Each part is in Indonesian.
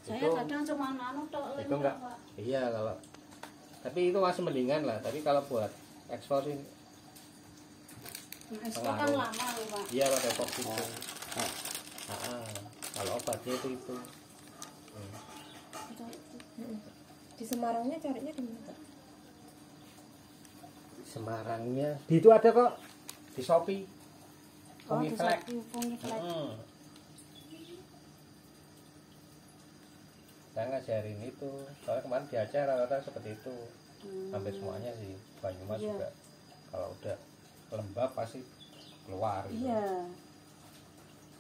Saya kadang cuma tok itu enggak. Iya kalau tapi itu masih mendingan lah. Tapi kalau buat ekspor sih ekspor kan lama loh Pak. Iya pakai pok itu. Kalau obatnya itu. Di Semarangnya carinya di mana? Semarangnya di itu ada kok di Shopee. Di Shopee. Saya ngajarin itu, soalnya kemarin di Aceh rata-rata seperti itu, hampir semuanya sih. Banyumas juga, kalau udah lembab pasti keluar. Gitu. Iya.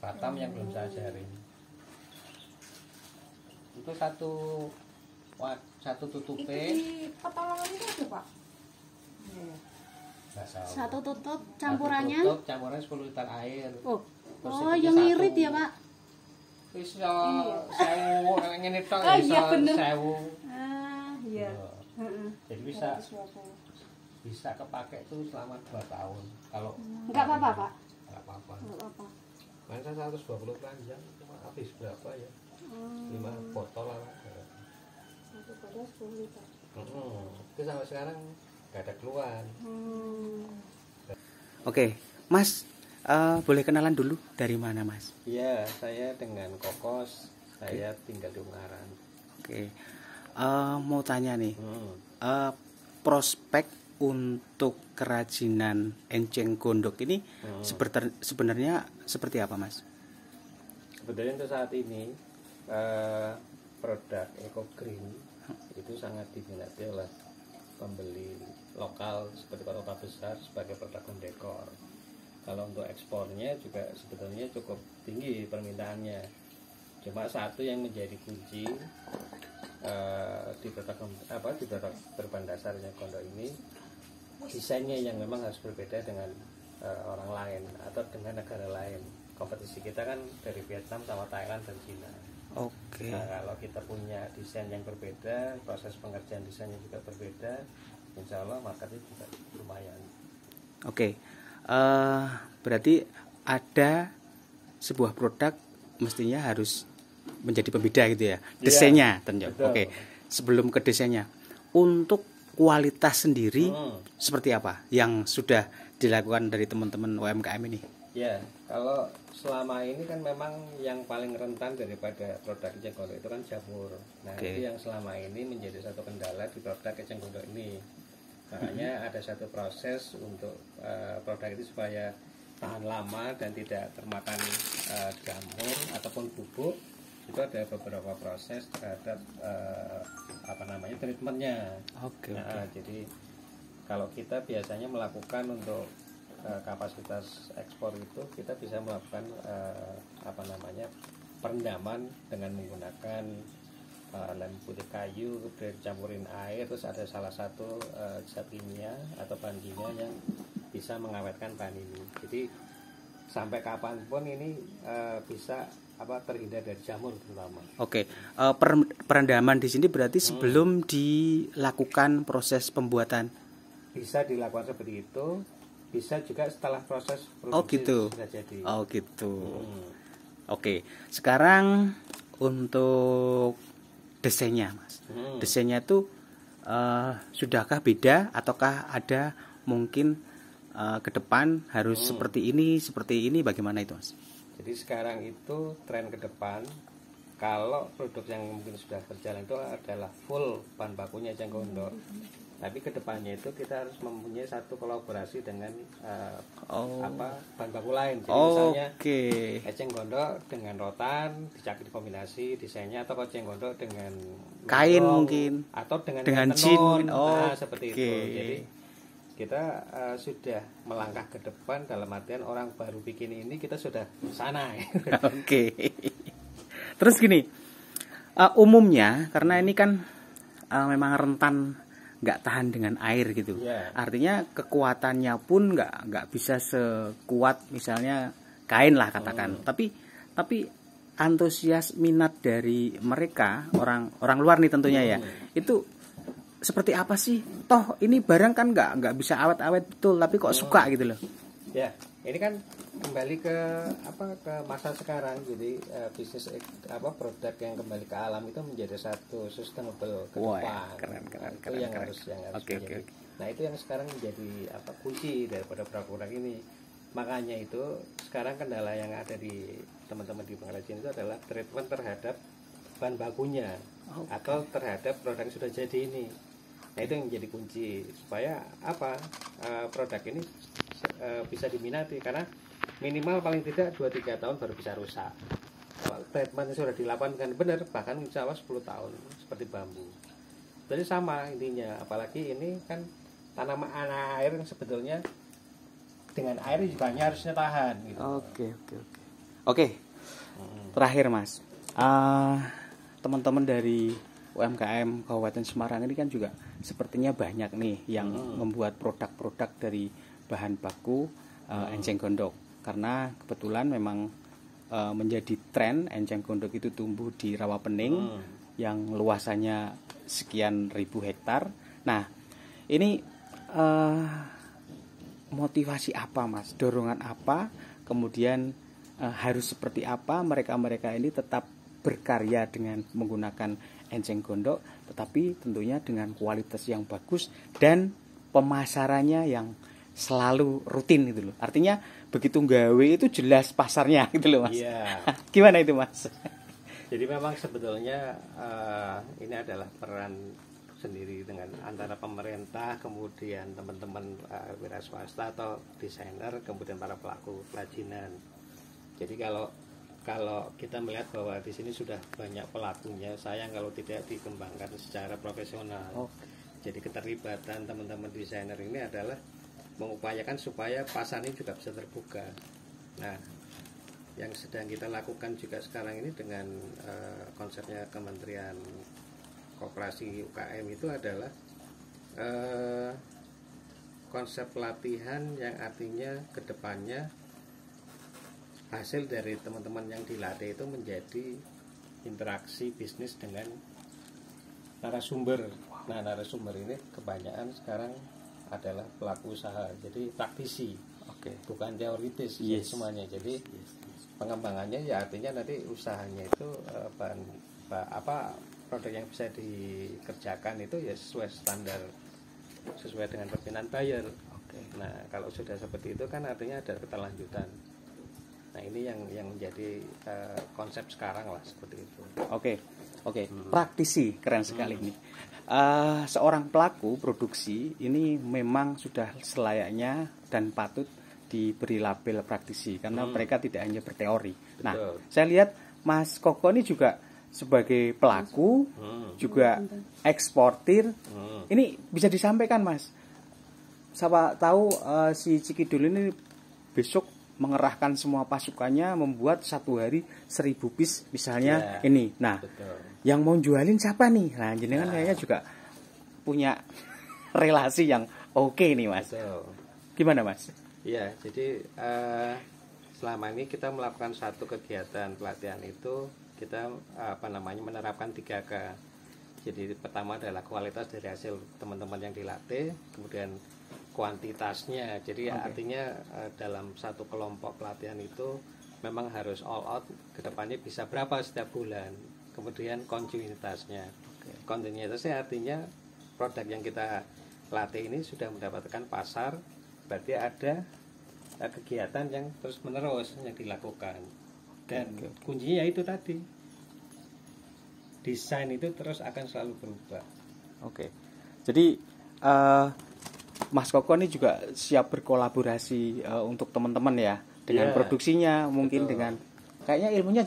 Batam yang belum saya ajarin. Itu satu tutupe. Di Petalongan itu ada Pak? Satu tutup campurannya? Satu tutup campurannya 10 liter air. Oh yang ngirit ya Pak? Bisa 1000 ngene tok iya, bener. 1000. Iya. Jadi bisa kepake itu selama 2 tahun. Kalau enggak apa-apa Pak? Enggak apa-apa. Masa 120 keranjang cuma habis berapa ya? 5 botol lah. Satu pada 10 liter. Itu sampai sekarang nggak ada keluhan. Oke, Mas, boleh kenalan dulu dari mana Mas? Iya, saya dengan Kokos. Saya tinggal di Ungaran. Oke, mau tanya nih, prospek untuk kerajinan enceng gondok ini sebenarnya seperti apa Mas? Sebenarnya untuk saat ini produk Eco Green itu sangat diminati oleh pembeli lokal seperti kota besar sebagai produk home decor. Kalau untuk ekspornya juga sebetulnya cukup tinggi permintaannya. Cuma satu yang menjadi kunci di produk berbahan dasarnya gondok ini, desainnya yang memang harus berbeda dengan orang lain atau dengan negara lain. Kompetisi kita kan dari Vietnam sama Thailand dan Cina. Oke. Nah, kalau kita punya desain yang berbeda, proses pengerjaan desainnya juga berbeda, insya Allah marketnya juga lumayan. Oke, berarti ada sebuah produk mestinya harus menjadi pembeda gitu ya, desainnya tentu. Oke, sebelum ke desainnya, untuk kualitas sendiri seperti apa yang sudah dilakukan dari teman-teman UMKM ini? Ya, kalau selama ini kan memang yang paling rentan daripada produk eceng gondok itu kan jamur. Nah, itu yang selama ini menjadi satu kendala di produk eceng gondok ini. Makanya ada satu proses untuk produk itu supaya tahan lama dan tidak termakan jamur ataupun bubuk. Itu ada beberapa proses terhadap treatmentnya. Jadi kalau kita biasanya melakukan untuk kapasitas ekspor itu kita bisa melakukan perendaman dengan menggunakan lem putih kayu, kemudian campurin air, terus ada salah satu zat kimia atau bahan kimia yang bisa mengawetkan bahan ini. Jadi sampai kapanpun ini bisa terhindar dari jamur terutama. Oke, perendaman di sini berarti sebelum dilakukan proses pembuatan. Bisa dilakukan seperti itu. Bisa juga setelah proses produksi sudah jadi. Oh gitu. Oke, sekarang untuk desainnya Mas. Desainnya itu sudahkah beda ataukah ada mungkin ke depan harus seperti ini bagaimana itu Mas? Jadi sekarang itu tren ke depan, kalau produk yang mungkin sudah berjalan itu adalah full bahan bakunya eceng gondok. Tapi kedepannya itu kita harus mempunyai satu kolaborasi dengan bahan baku lain. Jadi misalnya eceng gondok dengan rotan dikombinasi desainnya, atau eceng gondok dengan kain mungkin, atau dengan jin. Seperti itu. Jadi kita sudah melangkah ke depan, dalam artian orang baru bikin ini kita sudah sana. Terus gini, umumnya karena ini kan memang rentan nggak tahan dengan air gitu. Artinya kekuatannya pun nggak bisa sekuat misalnya kain lah katakan. Tapi antusias minat dari mereka orang luar nih tentunya ya. Itu seperti apa sih? Toh ini barang kan nggak bisa awet-awet betul, tapi kok suka gitu loh. Ya, ini kan kembali ke masa sekarang. Jadi bisnis produk yang kembali ke alam itu menjadi satu sustainable ke Wah, depan. keren, Itu yang harus Oke. menjadi. Nah, itu yang sekarang menjadi kunci daripada produk ini. Makanya itu sekarang kendala yang ada di teman-teman di pengrajin itu adalah treatment terhadap bahan bakunya atau terhadap produk yang sudah jadi ini. Nah, itu yang menjadi kunci supaya produk ini bisa diminati, karena minimal paling tidak 2-3 tahun baru bisa rusak. Kalau treatment sudah dilakukan dengan benar, bahkan insya Allah 10 tahun seperti bambu. Jadi sama intinya, apalagi ini kan tanaman air yang sebetulnya dengan air juga harusnya tahan gitu. Oke. Terakhir Mas, teman-teman dari UMKM Kabupaten Semarang ini kan juga sepertinya banyak nih yang membuat produk-produk dari bahan baku enceng gondok, karena kebetulan memang menjadi tren enceng gondok itu tumbuh di Rawapening yang luasannya sekian ribu hektar. Nah, ini motivasi apa Mas? Dorongan apa? Kemudian harus seperti apa mereka-mereka ini tetap berkarya dengan menggunakan enceng gondok, tetapi tentunya dengan kualitas yang bagus dan pemasarannya yang selalu rutin gitu loh. Artinya begitu gawe itu jelas pasarnya gitu loh Mas. Iya. Gimana itu Mas? Jadi memang sebetulnya ini adalah peran sendiri dengan antara pemerintah, kemudian teman-teman wira swasta atau desainer, kemudian para pelaku kerajinan. Jadi kalau kita melihat bahwa di sini sudah banyak pelakunya, sayang kalau tidak dikembangkan secara profesional. Jadi keterlibatan teman-teman desainer ini adalah mengupayakan supaya pasar ini juga bisa terbuka. Nah, yang sedang kita lakukan juga sekarang ini dengan konsepnya Kementerian Koperasi UKM itu adalah konsep pelatihan yang artinya kedepannya hasil dari teman-teman yang dilatih itu menjadi interaksi bisnis dengan narasumber. Nah, narasumber ini kebanyakan sekarang adalah pelaku usaha, jadi praktisi, bukan teoritis semuanya. Jadi pengembangannya ya artinya nanti usahanya itu produk yang bisa dikerjakan itu ya sesuai standar, sesuai dengan permintaan buyer. Nah, kalau sudah seperti itu kan artinya ada keterlanjutan. Nah, ini yang menjadi konsep sekarang lah, seperti itu. Oke. Praktisi, keren sekali ini. Seorang pelaku produksi ini memang sudah selayaknya dan patut diberi label praktisi, karena mereka tidak hanya berteori. Betul. Nah, saya lihat Mas Koko ini juga sebagai pelaku, juga eksportir. Ini bisa disampaikan Mas. Siapa tahu si Cikidul ini besok mengerahkan semua pasukannya membuat satu hari 1000 piece misalnya ini. Nah, yang mau jualin siapa nih? Nah, jenengan kayaknya juga punya relasi yang oke nih Mas. Gimana Mas? Iya, jadi selama ini kita melakukan satu kegiatan pelatihan itu kita menerapkan 3K. Jadi pertama adalah kualitas dari hasil teman-teman yang dilatih, kemudian kuantitasnya. Jadi artinya dalam satu kelompok pelatihan itu memang harus all out, kedepannya bisa berapa setiap bulan. Kemudian kontinuitasnya. Kontinuitasnya artinya produk yang kita latih ini sudah mendapatkan pasar, berarti ada kegiatan yang terus menerus yang dilakukan. Dan kuncinya itu tadi, desain itu terus akan selalu berubah. Jadi Mas Koko ini juga siap berkolaborasi untuk teman-teman ya, dengan produksinya, mungkin dengan kayaknya ilmunya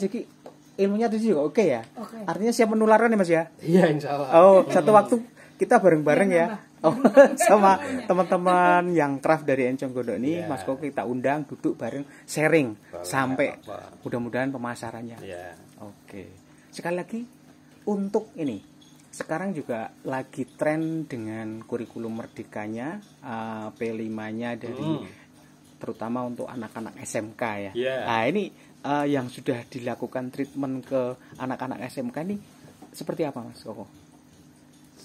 itu juga oke ya. Artinya siap menularkan ya Mas ya. Iya, insya Allah. Satu waktu kita bareng-bareng ya. Sama teman-teman yang craft dari enceng gondok ini, Mas Koko kita undang duduk bareng sharing sampai mudah-mudahan pemasarannya. Sekali lagi untuk ini, sekarang juga lagi tren dengan kurikulum merdekanya, P5-nya dari terutama untuk anak-anak SMK ya. Nah, ini yang sudah dilakukan treatment ke anak-anak SMK ini seperti apa Mas Koko?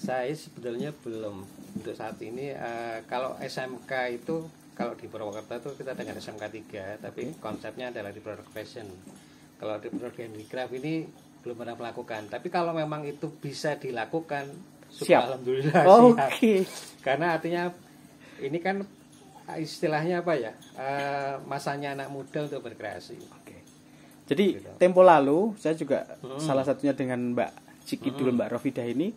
Saya sebetulnya belum untuk saat ini. Kalau SMK itu kalau di Purwokerto itu kita dengan SMK 3, tapi konsepnya adalah di produk fashion. Kalau di produk handicraft ini belum pernah melakukan, tapi kalau memang itu bisa dilakukan, Siap. alhamdulillah Oke. siap. Karena artinya ini kan istilahnya apa ya, masanya anak muda untuk berkreasi. Oke. Jadi tempo lalu saya juga salah satunya dengan Mbak Ciki dulu, Mbak Rofidah ini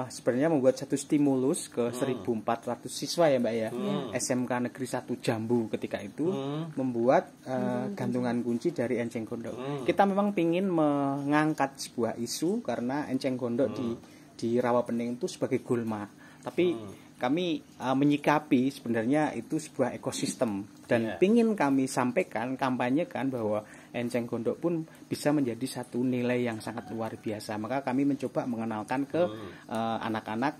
sebenarnya membuat satu stimulus ke 1.400 siswa ya Mbak ya, SMK Negeri 1 Jambu ketika itu membuat gantungan kunci dari enceng gondok. Kita memang pingin mengangkat sebuah isu karena enceng gondok di Rawapening itu sebagai gulma, tapi kami menyikapi sebenarnya itu sebuah ekosistem dan pingin kami sampaikan, kampanyekan bahwa enceng gondok pun bisa menjadi satu nilai yang sangat luar biasa. Maka kami mencoba mengenalkan ke anak-anak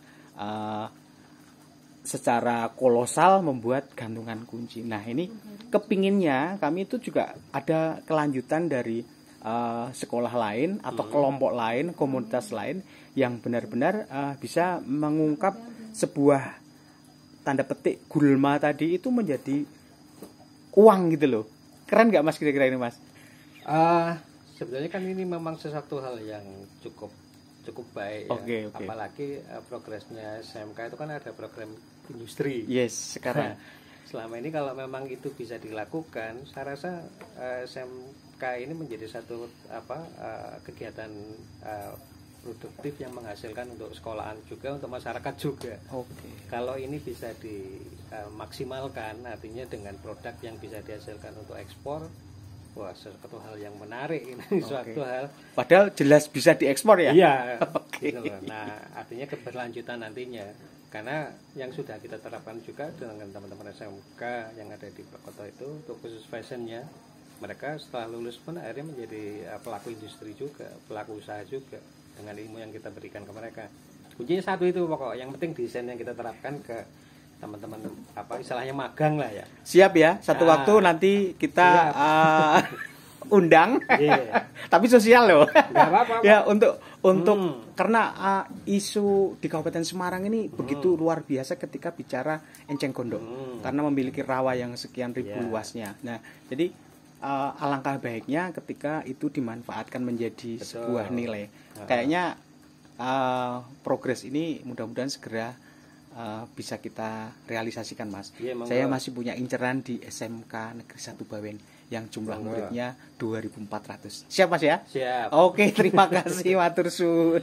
secara kolosal membuat gantungan kunci. Nah ini kepinginnya kami itu juga ada kelanjutan dari sekolah lain atau kelompok lain, komunitas lain yang benar-benar bisa mengungkap sebuah tanda petik gulma tadi itu menjadi uang gitu loh. Keren nggak Mas kira-kira ini Mas? Sebenarnya kan ini memang sesuatu hal yang cukup baik ya. Apalagi progresnya SMK itu kan ada program industri. Yes, sekarang. Selama ini kalau memang itu bisa dilakukan, saya rasa SMK ini menjadi satu kegiatan produktif yang menghasilkan untuk sekolahan juga, untuk masyarakat juga. Kalau ini bisa dimaksimalkan, artinya dengan produk yang bisa dihasilkan untuk ekspor, wah suatu hal yang menarik ini. Suatu hal. Padahal jelas bisa diekspor ya. Iya. Gitu loh. Nah, artinya keberlanjutan nantinya. Karena yang sudah kita terapkan juga dengan teman-teman SMK yang ada di Purwokerto itu untuk khusus fashionnya, mereka setelah lulus pun akhirnya menjadi pelaku industri juga, pelaku usaha juga dengan ilmu yang kita berikan ke mereka. Kuncinya satu itu pokok, yang penting desain yang kita terapkan ke teman-teman istilahnya magang lah ya. Siap ya, satu waktu nanti kita undang. Tapi sosial loh. Enggak apa-apa. Ya untuk karena isu di Kabupaten Semarang ini begitu luar biasa ketika bicara enceng gondok. Karena memiliki rawa yang sekian ribu luasnya. Nah, jadi alangkah baiknya ketika itu dimanfaatkan menjadi sebuah nilai. Kayaknya progres ini mudah-mudahan segera bisa kita realisasikan Mas. Saya masih punya inceran di SMK Negeri 1 Bawen yang jumlah muridnya 2.400. Siap Mas ya? Siap. Oke, terima kasih matur suwun.